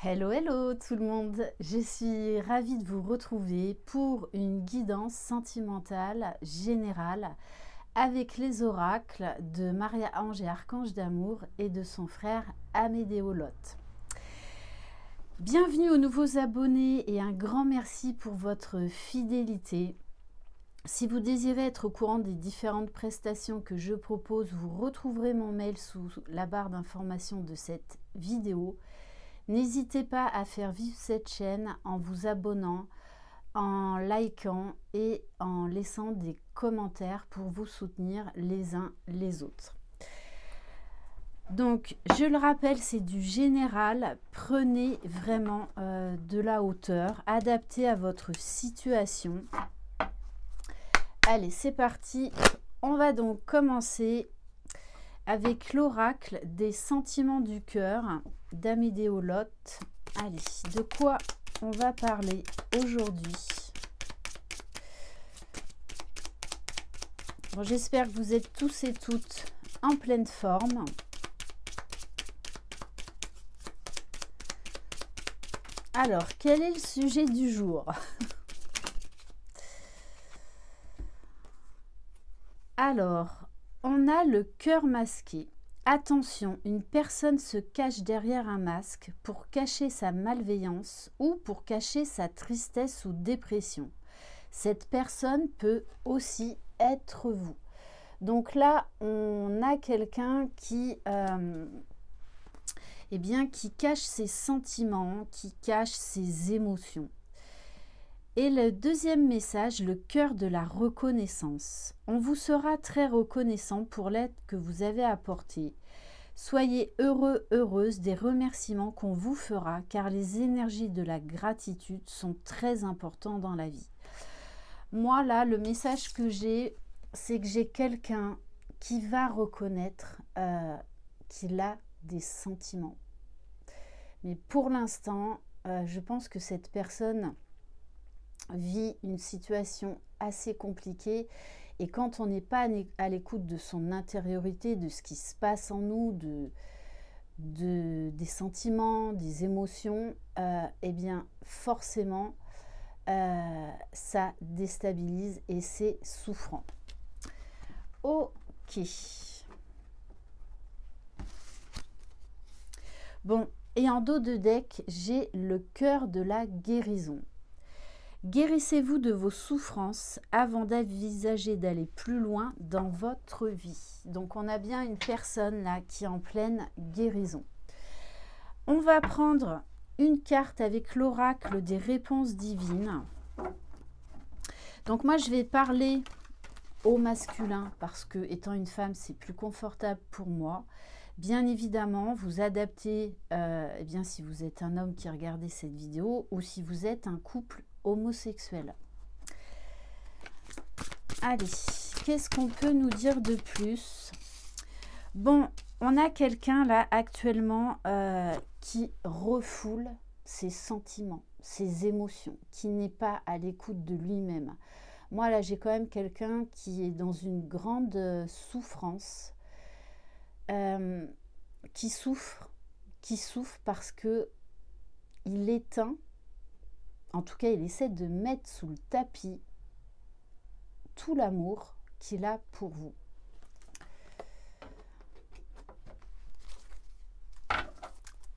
Hello, hello tout le monde, je suis ravie de vous retrouver pour une guidance sentimentale générale avec les oracles de Maria-Ange et Archange d'amour et de son frère Amédéolote. Bienvenue aux nouveaux abonnés et un grand merci pour votre fidélité. Si vous désirez être au courant des différentes prestations que je propose, vous retrouverez mon mail sous la barre d'information de cette vidéo. N'hésitez pas à faire vivre cette chaîne en vous abonnant, en likant et en laissant des commentaires pour vous soutenir les uns les autres. Donc, je le rappelle, c'est du général. Prenez vraiment de la hauteur, adapté à votre situation. Allez, c'est parti. On va donc commencer avec l'oracle des sentiments du cœur d'Amédéolote. Allez, de quoi on va parler aujourd'hui? Bon, j'espère que vous êtes tous et toutes en pleine forme. Alors, quel est le sujet du jour? Alors, on a le cœur masqué. Attention, une personne se cache derrière un masque pour cacher sa malveillance ou pour cacher sa tristesse ou dépression. Cette personne peut aussi être vous. Donc là, on a quelqu'un qui cache ses sentiments, qui cache ses émotions. Et le deuxième message, le cœur de la reconnaissance. On vous sera très reconnaissant pour l'aide que vous avez apportée. Soyez heureux, heureuse des remerciements qu'on vous fera, car les énergies de la gratitude sont très importantes dans la vie. Moi, là, le message que j'ai, c'est que j'ai quelqu'un qui va reconnaître qu'il a des sentiments. Mais pour l'instant, je pense que cette personne vit une situation assez compliquée, et quand on n'est pas à l'écoute de son intériorité, de ce qui se passe en nous, des sentiments, des émotions, eh bien forcément ça déstabilise et c'est souffrant. Ok. Bon, et en dos de deck, j'ai le cœur de la guérison. Guérissez-vous de vos souffrances avant d'envisager d'aller plus loin dans votre vie. Donc, on a bien une personne là qui est en pleine guérison. On va prendre une carte avec l'oracle des réponses divines. Donc, moi, je vais parler au masculin parce que, étant une femme, c'est plus confortable pour moi. Bien évidemment, vous adaptez, eh bien, si vous êtes un homme qui regardez cette vidéo ou si vous êtes un couple homosexuel. Allez, qu'est-ce qu'on peut nous dire de plus? Bon, on a quelqu'un là actuellement qui refoule ses sentiments, ses émotions, qui n'est pas à l'écoute de lui-même. Moi là, j'ai quand même quelqu'un qui est dans une grande souffrance, qui souffre parce que il éteint. En tout cas, il essaie de mettre sous le tapis tout l'amour qu'il a pour vous.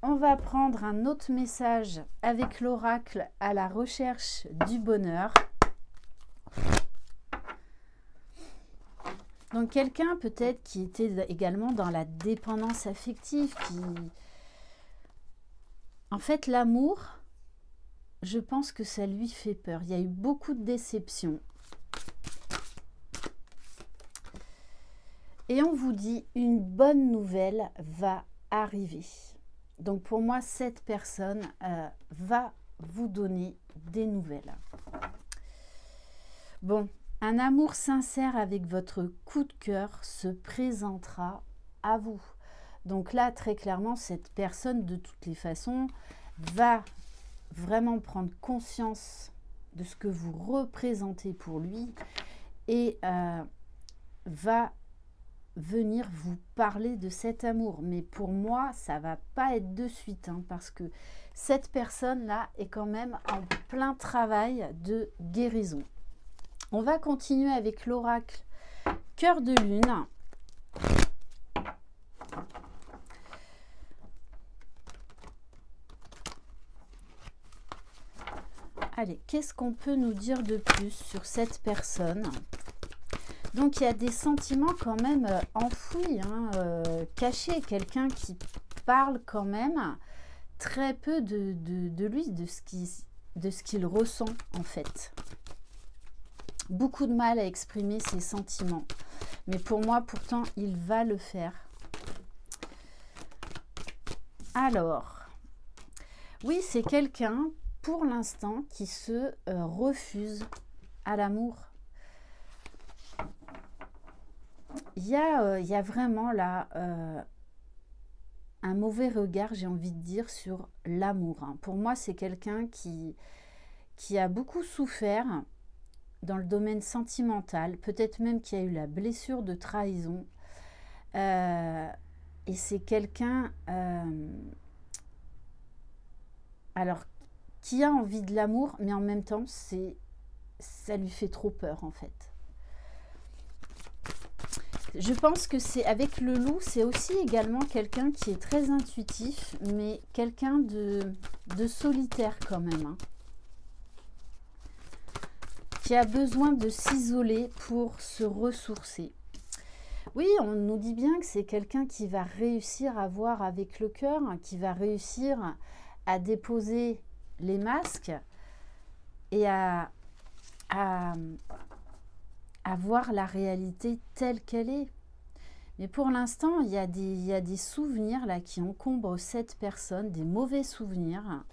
On va prendre un autre message avec l'oracle à la recherche du bonheur. Donc, quelqu'un peut-être qui était également dans la dépendance affective, qui... En fait, l'amour... Je pense que ça lui fait peur. Il y a eu beaucoup de déceptions. Et on vous dit, une bonne nouvelle va arriver. Donc pour moi, cette personne va vous donner des nouvelles. Bon, un amour sincère avec votre coup de cœur se présentera à vous. Donc là, très clairement, cette personne, de toutes les façons, va vraiment prendre conscience de ce que vous représentez pour lui et va venir vous parler de cet amour. Mais pour moi, ça va pas être de suite, hein, parce que cette personne-là est quand même en plein travail de guérison. On va continuer avec l'oracle Cœur de Lune. Allez, qu'est-ce qu'on peut nous dire de plus sur cette personne? Donc, il y a des sentiments quand même enfouis, hein, cachés. Quelqu'un qui parle quand même très peu de lui, de ce qu'il ressent en fait. Beaucoup de mal à exprimer ses sentiments. Mais pour moi, pourtant, il va le faire. Alors, oui, c'est quelqu'un, pour l'instant, qui se refuse à l'amour. Il y a vraiment là un mauvais regard, j'ai envie de dire, sur l'amour. Hein. Pour moi, c'est quelqu'un qui a beaucoup souffert dans le domaine sentimental, peut-être même qui a eu la blessure de trahison. Et c'est quelqu'un alors qui a envie de l'amour, mais en même temps, ça lui fait trop peur en fait. Je pense que c'est avec le loup, c'est aussi également quelqu'un qui est très intuitif, mais quelqu'un de solitaire quand même. Hein. Qui a besoin de s'isoler pour se ressourcer. Oui, on nous dit bien que c'est quelqu'un qui va réussir à voir avec le cœur, qui va réussir à déposer les masques et à voir la réalité telle qu'elle est. Mais pour l'instant, il y a des souvenirs là qui encombrent cette personne, des mauvais souvenirs.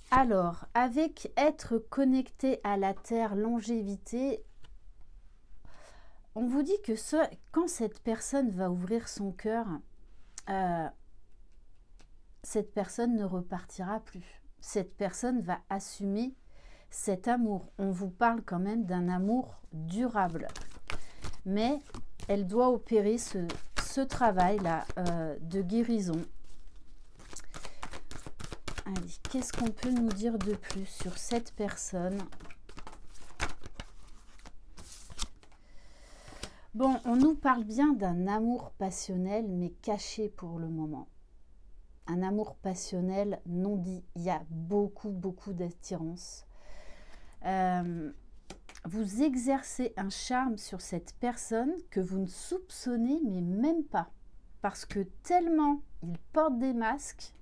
Alors, avec être connecté à la Terre, longévité, on vous dit que quand cette personne va ouvrir son cœur, cette personne ne repartira plus. Cette personne va assumer cet amour. On vous parle quand même d'un amour durable. Mais elle doit opérer ce travail-là de guérison. Allez, qu'est-ce qu'on peut nous dire de plus sur cette personne? Bon, on nous parle bien d'un amour passionnel, mais caché pour le moment. Un amour passionnel non dit. Il y a beaucoup d'attirance. Vous exercez un charme sur cette personne que vous ne soupçonnez mais même pas. Parce que tellement il porte des masques,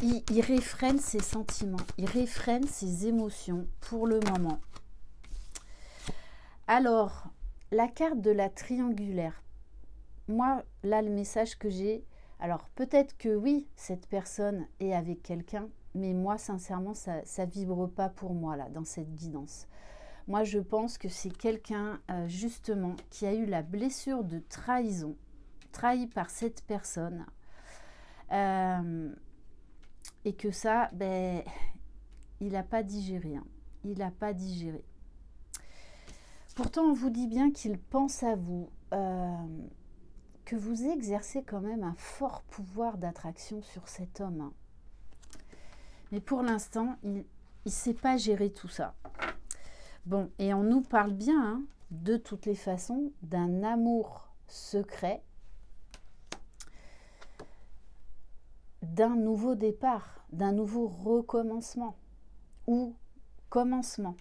il réfrène ses sentiments, il réfrène ses émotions pour le moment. Alors, la carte de la triangulaire. Moi, là, le message que j'ai, alors peut-être que oui, cette personne est avec quelqu'un, mais moi, sincèrement, ça ne vibre pas pour moi, là, dans cette guidance. Moi, je pense que c'est quelqu'un, justement, qui a eu la blessure de trahison, trahi par cette personne, et que ça, ben, il n'a pas digéré. Hein. Il n'a pas digéré. Pourtant, on vous dit bien qu'il pense à vous, que vous exercez quand même un fort pouvoir d'attraction sur cet homme. Hein. Mais pour l'instant, il ne sait pas gérer tout ça. Bon, et on nous parle bien, hein, de toutes les façons, d'un amour secret, d'un nouveau départ, d'un nouveau recommencement ou commencement.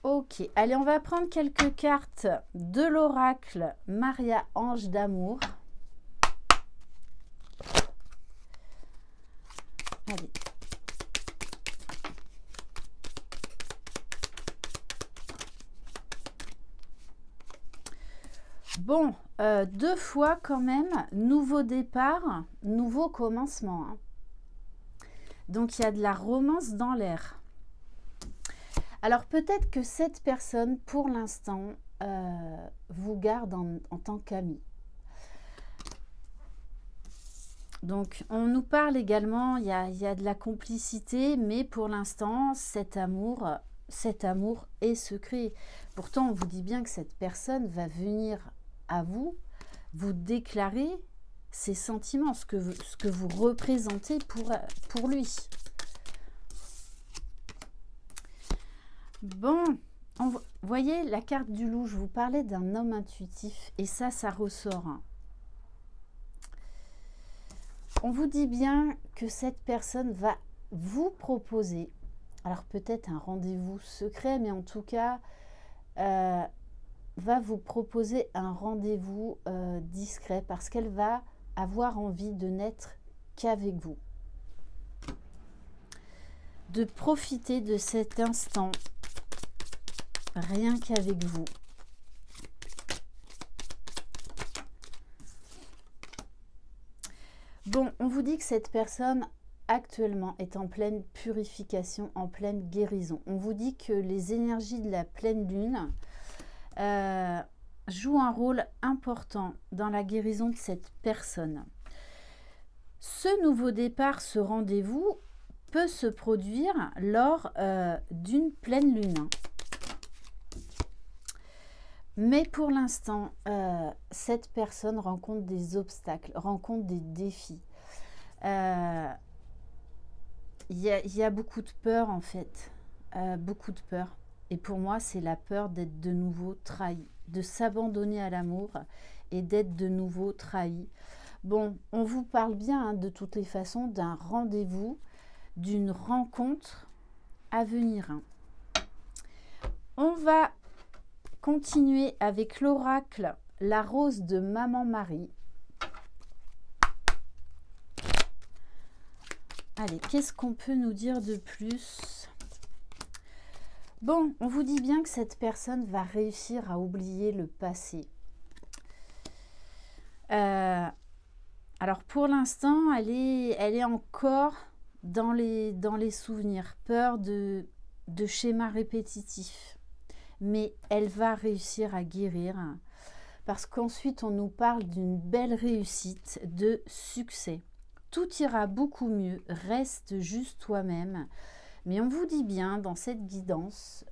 Ok, allez, on va prendre quelques cartes de l'oracle Maria Ange d'amour. Allez. Bon, 2 fois quand même, nouveau départ, nouveau commencement. Hein. Donc, il y a de la romance dans l'air. Alors, peut-être que cette personne, pour l'instant, vous garde en tant qu'ami. Donc, on nous parle également, il y a de la complicité, mais pour l'instant, cet amour est secret. Pourtant, on vous dit bien que cette personne va venir à vous déclarer ses sentiments, ce que vous représentez pour lui. Bon, vous voyez, la carte du loup, je vous parlais d'un homme intuitif, et ça ressort. Hein. On vous dit bien que cette personne va vous proposer, alors peut-être un rendez-vous secret, mais en tout cas, va vous proposer un rendez-vous discret parce qu'elle va avoir envie de n'être qu'avec vous. De profiter de cet instant, rien qu'avec vous. Bon, on vous dit que cette personne actuellement est en pleine purification, en pleine guérison. On vous dit que les énergies de la pleine lune jouent un rôle important dans la guérison de cette personne. Ce nouveau départ, ce rendez-vous peut se produire lors d'une pleine lune. Mais pour l'instant, cette personne rencontre des obstacles, rencontre des défis. Il y a beaucoup de peur en fait, beaucoup de peur. Et pour moi, c'est la peur d'être de nouveau trahi, de s'abandonner à l'amour et d'être de nouveau trahi. Bon, on vous parle bien hein, de toutes les façons d'un rendez-vous, d'une rencontre à venir. Hein. On va continuer avec l'oracle, la rose de Maman Marie. Allez, qu'est-ce qu'on peut nous dire de plus? Bon, on vous dit bien que cette personne va réussir à oublier le passé. Alors pour l'instant, elle est encore dans les souvenirs, peur de schémas répétitifs. Mais elle va réussir à guérir parce qu'ensuite on nous parle d'une belle réussite, de succès. Tout ira beaucoup mieux, reste juste toi-même. Mais on vous dit bien dans cette guidance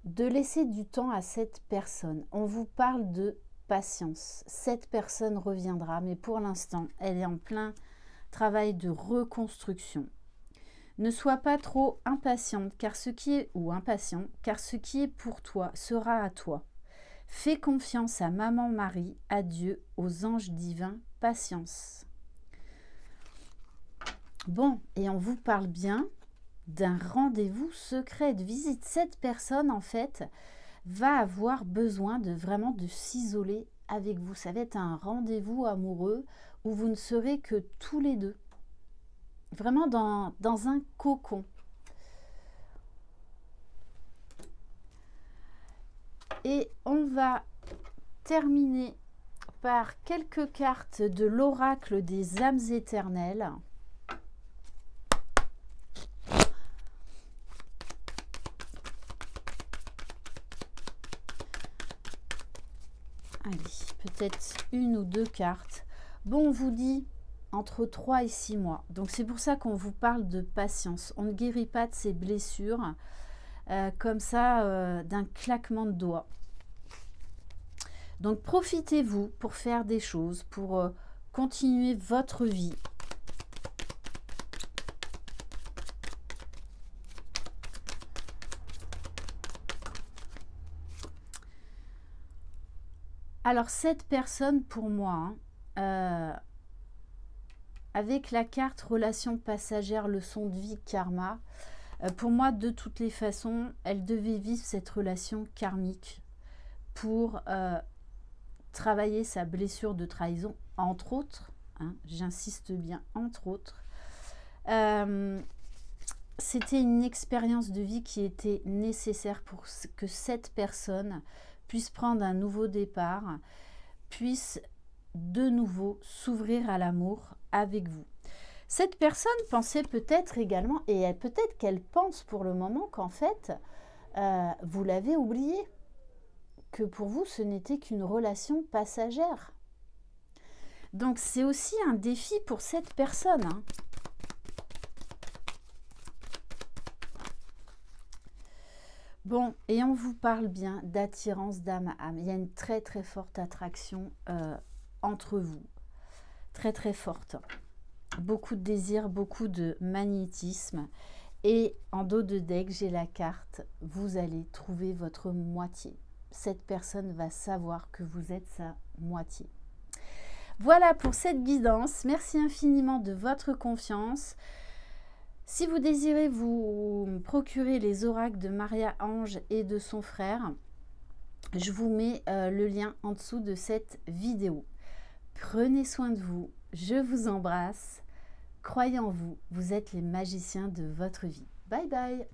de laisser du temps à cette personne. On vous parle de patience. Cette personne reviendra, mais pour l'instant, elle est en plein travail de reconstruction. Ne sois pas trop impatiente, car ce qui est, ou impatient, car ce qui est pour toi sera à toi. Fais confiance à Maman Marie, à Dieu, aux anges divins, patience. Bon, et on vous parle bien d'un rendez-vous secret de visite. Cette personne, en fait, va avoir besoin de vraiment de s'isoler avec vous. Ça va être un rendez-vous amoureux où vous ne serez que tous les deux. Vraiment dans un cocon. Et on va terminer par quelques cartes de l'oracle des âmes éternelles. Allez, peut-être une ou deux cartes. Bon, on vous dit entre 3 et 6 mois. Donc c'est pour ça qu'on vous parle de patience. On ne guérit pas de ces blessures comme ça d'un claquement de doigts. Donc profitez-vous pour faire des choses, pour continuer votre vie. Alors cette personne pour moi, avec la carte relation passagère, leçon de vie, karma, pour moi de toutes les façons, elle devait vivre cette relation karmique pour travailler sa blessure de trahison, entre autres, hein, j'insiste bien, entre autres. C'était une expérience de vie qui était nécessaire pour que cette personne puisse prendre un nouveau départ, puisse de nouveau s'ouvrir à l'amour avec vous. Cette personne pensait peut-être également, et peut-être qu'elle pense pour le moment qu'en fait, vous l'avez oublié, que pour vous, ce n'était qu'une relation passagère. Donc, c'est aussi un défi pour cette personne, hein. Bon, et on vous parle bien d'attirance d'âme à âme. Il y a une très très forte attraction entre vous. Très très forte. Beaucoup de désir, beaucoup de magnétisme. Et en dos de deck, j'ai la carte « Vous allez trouver votre moitié ». Cette personne va savoir que vous êtes sa moitié. Voilà pour cette guidance. Merci infiniment de votre confiance. Si vous désirez vous procurer les oracles de Maria Ange et de son frère, je vous mets le lien en dessous de cette vidéo. Prenez soin de vous, je vous embrasse. Croyez en vous, vous êtes les magiciens de votre vie. Bye bye!